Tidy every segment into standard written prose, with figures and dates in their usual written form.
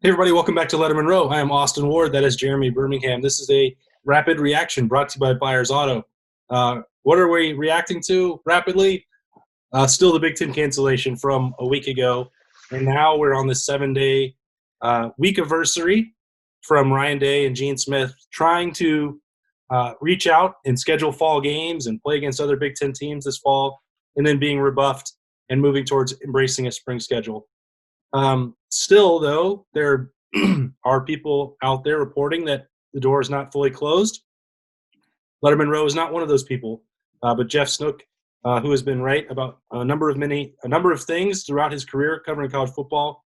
Hey, everybody, welcome back to Lettermen Row. I am Austin Ward. That is Jeremy Birmingham. This is a rapid reaction brought to you by Buyers Auto. What are we reacting to rapidly? Still the Big Ten cancellation from a week ago. And now we're on the 7-day week anniversary from Ryan Day and Gene Smith trying to reach out and schedule fall games and play against other Big Ten teams this fall, and then being rebuffed and moving towards embracing a spring schedule. Still, though, there are people out there reporting that the door is not fully closed. Lettermen Row is not one of those people, but Jeff Snook, who has been right about a number of things throughout his career covering college football,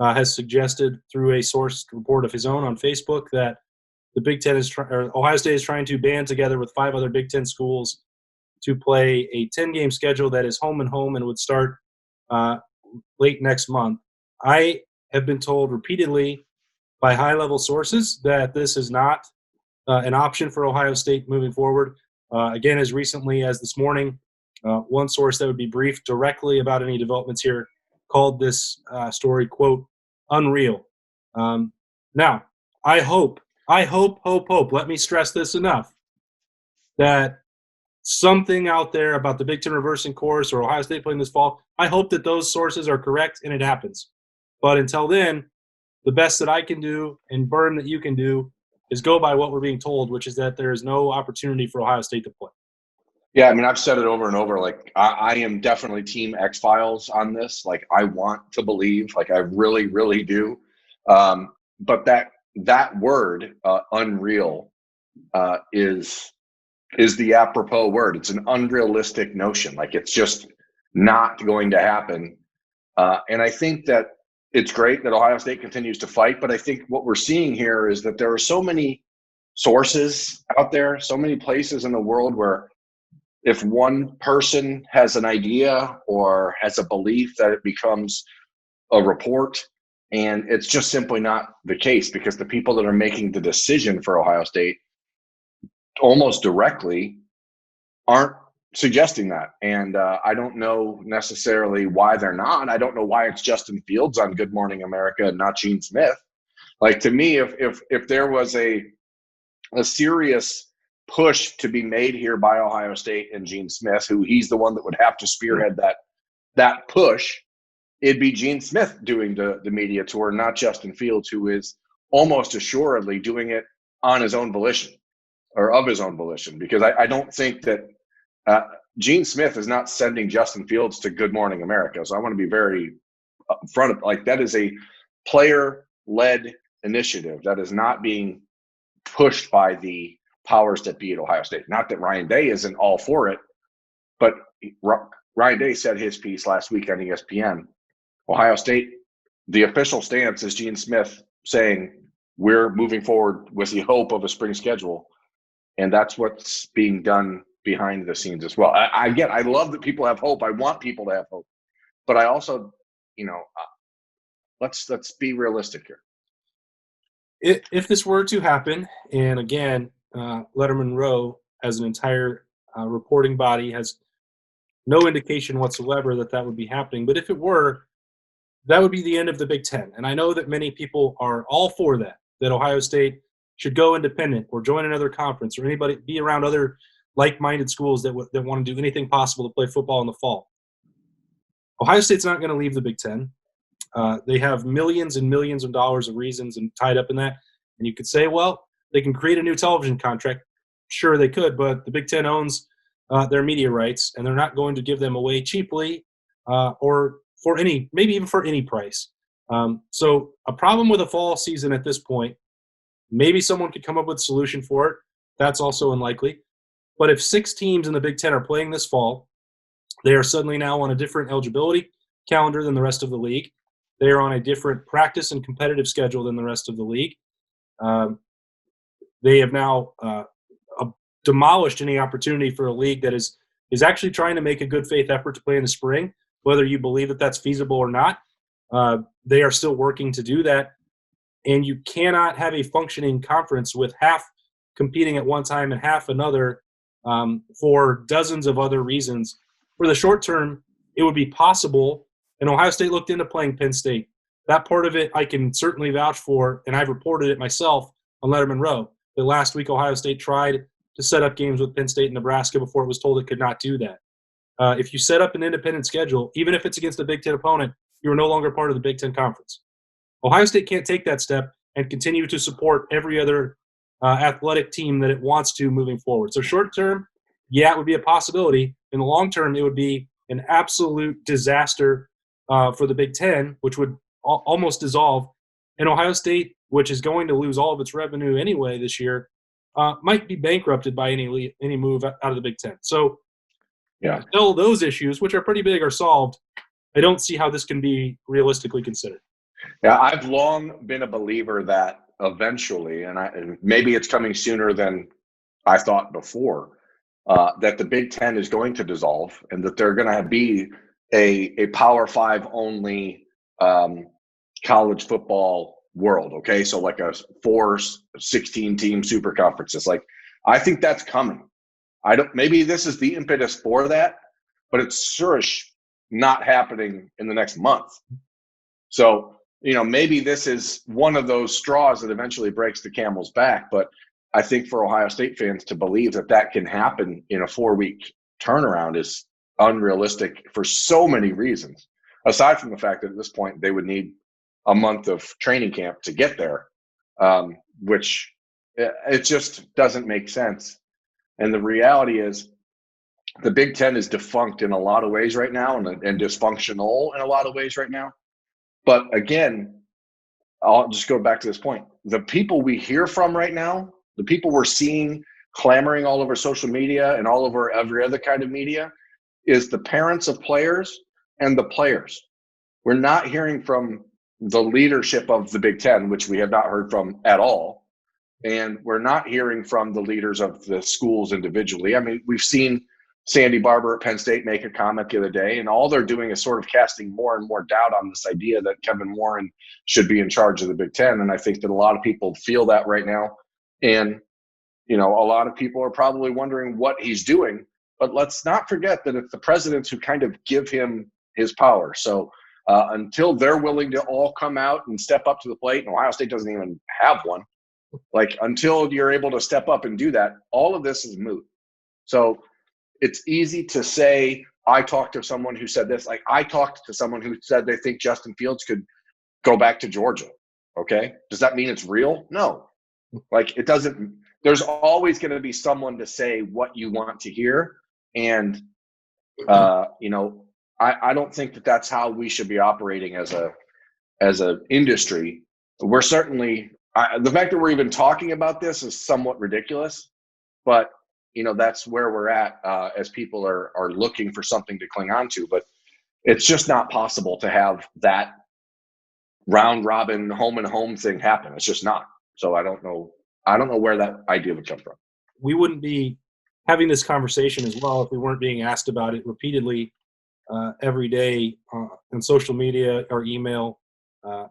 has suggested through a sourced report of his own on Facebook that the Big Ten Ohio State is trying to band together with 5 other Big Ten schools to play a 10-game schedule that is home and home and would start late next month. I have been told repeatedly by high-level sources that this is not an option for Ohio State moving forward. Again, as recently as this morning, one source that would be briefed directly about any developments here called this story, quote, unreal. Now, I hope, let me stress this enough, that something out there about the Big Ten reversing course or Ohio State playing this fall, I hope that those sources are correct and it happens. But until then, the best that I can do and Burn that you can do is go by what we're being told, which is that there is no opportunity for Ohio State to play. Yeah, I mean, I've said it over and over. Like, I am definitely Team X-Files on this. Like, I want to believe, like, I really, really do. But that word, unreal, is the apropos word. It's an unrealistic notion. Like, it's just not going to happen. And I think that it's great that Ohio State continues to fight, but I think what we're seeing here is that there are so many sources out there, so many places in the world where if one person has an idea or has a belief, that it becomes a report, and it's just simply not the case, because the people that are making the decision for Ohio State almost directly aren't suggesting that. And I don't know necessarily why they're not. I don't know why it's Justin Fields on Good Morning America and not Gene Smith. Like, to me, if there was a serious push to be made here by Ohio State and Gene Smith, who he's the one that would have to spearhead that push, it'd be Gene Smith doing the media tour, not Justin Fields, who is almost assuredly doing it on his own volition or of his own volition, because I don't think that Gene Smith is not sending Justin Fields to Good Morning America. So I want to be very upfront of, like, that is a player-led initiative that is not being pushed by the powers that be at Ohio State. Not that Ryan Day isn't all for it, but Ryan Day said his piece last week on ESPN. Ohio State, the official stance is Gene Smith saying we're moving forward with the hope of a spring schedule, and that's what's being done behind the scenes as well. I love that people have hope. I want people to have hope, but I also, let's be realistic here. If this were to happen, and again, Lettermen Row as an entire reporting body has no indication whatsoever that would be happening. But if it were, that would be the end of the Big Ten. And I know that many people are all for that Ohio State should go independent or join another conference, or anybody be around other like-minded schools that want to do anything possible to play football in the fall. Ohio State's not going to leave the Big Ten. They have millions and millions of dollars of reasons and tied up in that. And you could say, well, they can create a new television contract. Sure, they could, but the Big Ten owns their media rights, and they're not going to give them away cheaply or for maybe even for any price. So a problem with a fall season at this point, maybe someone could come up with a solution for it. That's also unlikely. But if 6 teams in the Big Ten are playing this fall, they are suddenly now on a different eligibility calendar than the rest of the league. They are on a different practice and competitive schedule than the rest of the league. They have now demolished any opportunity for a league that is actually trying to make a good faith effort to play in the spring, whether you believe that that's feasible or not. They are still working to do that. And you cannot have a functioning conference with half competing at one time and half another for dozens of other reasons. For the short term, it would be possible, and Ohio State looked into playing Penn State that part of it I can certainly vouch for, and I've reported it myself on Lettermen Row. That last week Ohio State tried to set up games with Penn State and Nebraska before it was told it could not do that. If you set up an independent schedule, even if it's against a Big Ten opponent, you are no longer part of the Big Ten Conference. Ohio State can't take that step and continue to support every other athletic team that it wants to moving forward. So short term, yeah, it would be a possibility. In the long term, it would be an absolute disaster for the Big Ten, which would almost dissolve. And Ohio State, which is going to lose all of its revenue anyway this year, might be bankrupted by any move out of the Big Ten. So until those issues, which are pretty big, are solved, I don't see how this can be realistically considered. Yeah, I've long been a believer that eventually, and maybe it's coming sooner than I thought before, that the Big Ten is going to dissolve and that they're going to be a Power 5 only college football world. Okay, so like a 16 team super conferences. Like, I think that's coming. Maybe this is the impetus for that, but it's sure not happening in the next month. So, maybe this is one of those straws that eventually breaks the camel's back. But I think for Ohio State fans to believe that can happen in a 4-week turnaround is unrealistic for so many reasons, aside from the fact that at this point they would need a month of training camp to get there, which it just doesn't make sense. And the reality is the Big Ten is defunct in a lot of ways right now and dysfunctional in a lot of ways right now. But again, I'll just go back to this point. The people we hear from right now, the people we're seeing clamoring all over social media and all over every other kind of media, is the parents of players and the players. We're not hearing from the leadership of the Big Ten, which we have not heard from at all. And we're not hearing from the leaders of the schools individually. I mean, we've seen Sandy Barber at Penn State make a comment the other day, and all they're doing is sort of casting more and more doubt on this idea that Kevin Warren should be in charge of the Big Ten. And I think that a lot of people feel that right now. And, a lot of people are probably wondering what he's doing. But let's not forget that it's the presidents who kind of give him his power. So until they're willing to all come out and step up to the plate, and Ohio State doesn't even have one, like until you're able to step up and do that, all of this is moot. So it's easy to say, I talked to someone who said this. Like, I talked to someone who said they think Justin Fields could go back to Georgia. Okay. Does that mean it's real? No. Like, it doesn't. There's always going to be someone to say what you want to hear. And, I don't think that that's how we should be operating as a industry. We're certainly the fact that we're even talking about this is somewhat ridiculous, but that's where we're at as people are looking for something to cling on to. But it's just not possible to have that round robin home and home thing happen. It's just not. So I don't know where that idea would come from. We wouldn't be having this conversation as well if we weren't being asked about it repeatedly every day on social media or email,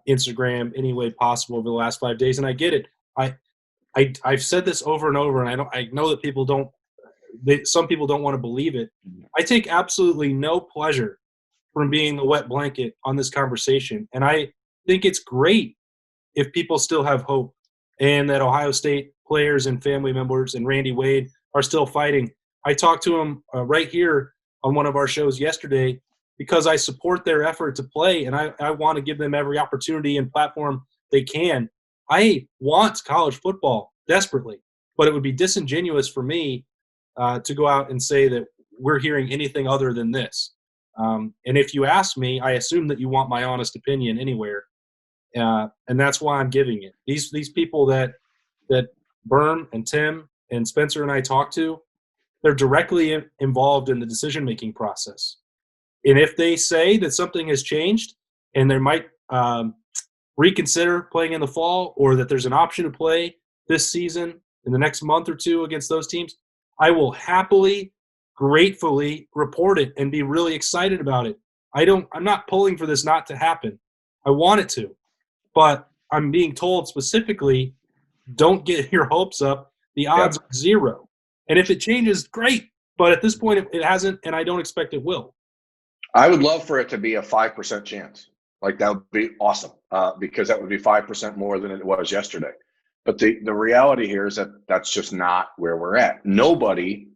Instagram, any way possible over the last 5 days. And I get it. I've said this over and over, and I know that people don't. Some people don't want to believe it. I take absolutely no pleasure from being the wet blanket on this conversation, and I think it's great if people still have hope, and that Ohio State players and family members and Randy Wade are still fighting. I talked to him right here on one of our shows yesterday because I support their effort to play, and I want to give them every opportunity and platform they can. I want college football desperately, but it would be disingenuous for me to go out and say that we're hearing anything other than this. And if you ask me, I assume that you want my honest opinion anywhere, and that's why I'm giving it. These people that Berm and Tim and Spencer and I talk to, they're directly involved in the decision-making process. And if they say that something has changed and they might reconsider playing in the fall, or that there's an option to play this season in the next month or two against those teams, I will happily, gratefully report it and be really excited about it. I'm not pulling for this not to happen. I want it to, but I'm being told specifically, don't get your hopes up. The odds are zero. And if it changes, great. But at this point, it hasn't, and I don't expect it will. I would love for it to be a 5% chance. Like that would be awesome because that would be 5% more than it was yesterday. But the reality here is that that's just not where we're at. Nobody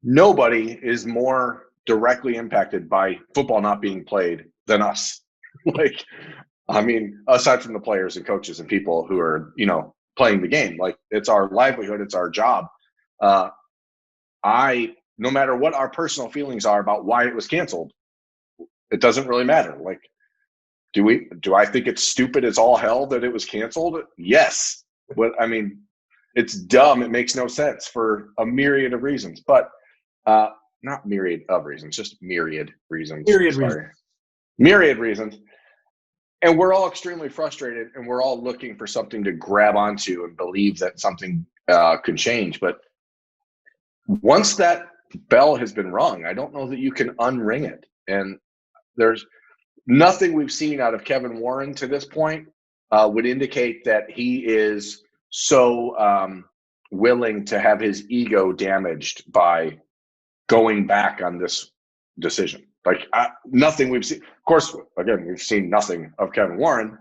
is more directly impacted by football not being played than us. Like, I mean, aside from the players and coaches and people who are, playing the game, like it's our livelihood, it's our job. No matter what our personal feelings are about why it was canceled, it doesn't really matter. Like, do I think it's stupid as all hell that it was canceled? Yes. But I mean, it's dumb. It makes no sense for a myriad of reasons, but not myriad of reasons, just myriad reasons. Myriad reasons. And we're all extremely frustrated, and we're all looking for something to grab onto and believe that something can change. But once that bell has been rung, I don't know that you can unring it. And there's nothing we've seen out of Kevin Warren to this point would indicate that he is so willing to have his ego damaged by going back on this decision. Like nothing we've seen. Of course, again, we've seen nothing of Kevin Warren,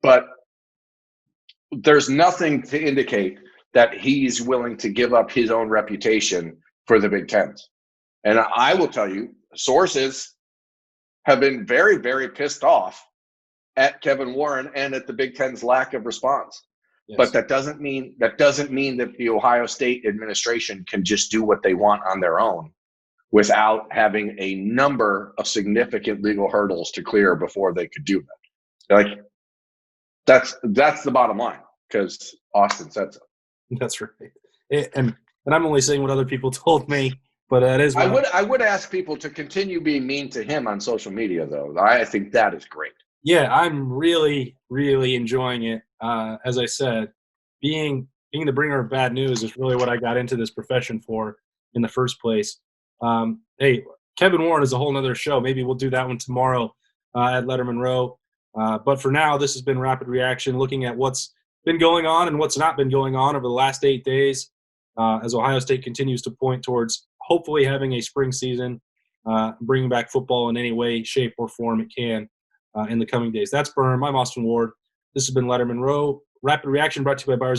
but there's nothing to indicate that he's willing to give up his own reputation for the Big Ten. And I will tell you, sources have been very, very pissed off at Kevin Warren and at the Big Ten's lack of response. Yes. But that doesn't mean that the Ohio State administration can just do what they want on their own without having a number of significant legal hurdles to clear before they could do that. Like that's the bottom line, because Austin said so. That's right. And I'm only saying what other people told me, but that is. I would ask people to continue being mean to him on social media, though. I think that is great. Yeah, I'm really, really enjoying it. As I said, being the bringer of bad news is really what I got into this profession for in the first place. Hey, Kevin Warren is a whole nother show. Maybe we'll do that one tomorrow at Lettermen Row. But for now, this has been Rapid Reaction, looking at what's been going on and what's not been going on over the last 8 days as Ohio State continues to point towards hopefully having a spring season, bringing back football in any way, shape, or form it can in the coming days. That's Berm. I'm Austin Ward. This has been Lettermen Row. Rapid Reaction brought to you by Buyers